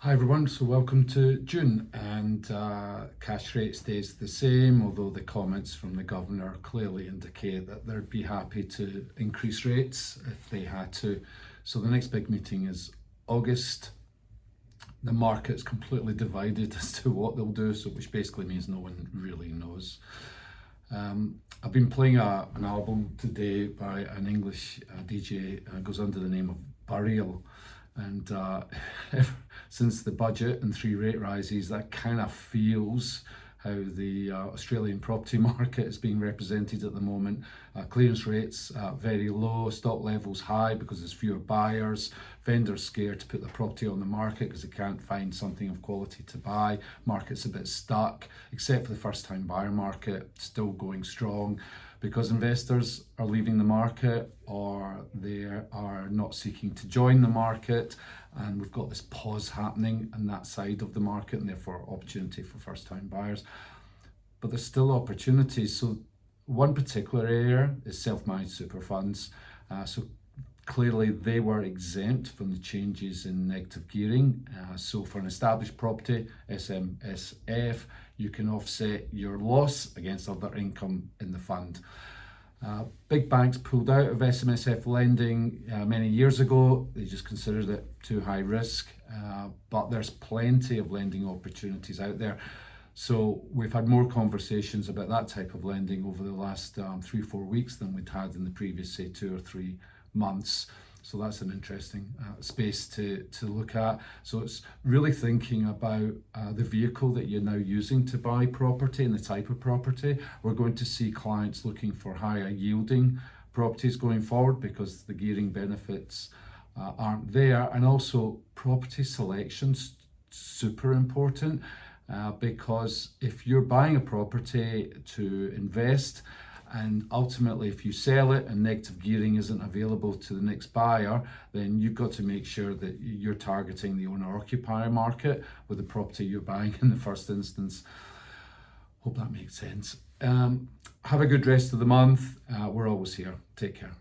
Hi everyone, so welcome to June, and cash rate stays the same, although the comments from the Governor clearly indicate that they'd be happy to increase rates if they had to. So the next big meeting is August. The market's completely divided as to what they'll do, so which basically means no one really knows. I've been playing an album today by an English DJ, goes under the name of Burial. And since the budget and 3 rate rises, that kind of feels how the Australian property market is being represented at the moment. Clearance rates very low, stock levels high because there's fewer buyers, vendors scared to put their property on the market because they can't find something of quality to buy. Market's a bit stuck, except for the first time buyer market, still going strong because investors are leaving the market or they are not seeking to join the market, and we've got this pause happening on that side of the market and therefore opportunity for first time buyers. But there's still opportunities. So one particular area is self-managed super funds. So clearly they were exempt from the changes in negative gearing. So for an established property, SMSF, you can offset your loss against other income in the fund. Big banks pulled out of SMSF lending many years ago. They just considered it too high risk, but there's plenty of lending opportunities out there. So we've had more conversations about that type of lending over the last 3-4 weeks than we'd had in the previous, say, 2 or 3 months. So that's an interesting space to look at. So it's really thinking about the vehicle that you're now using to buy property and the type of property. We're going to see clients looking for higher yielding properties going forward because the gearing benefits aren't there. And also property selection's super important because if you're buying a property to invest, and ultimately if you sell it and negative gearing isn't available to the next buyer, then you've got to make sure that you're targeting the owner-occupier market with the property you're buying in the first instance. Hope that makes sense. Have a good rest of the month. We're always here. Take care.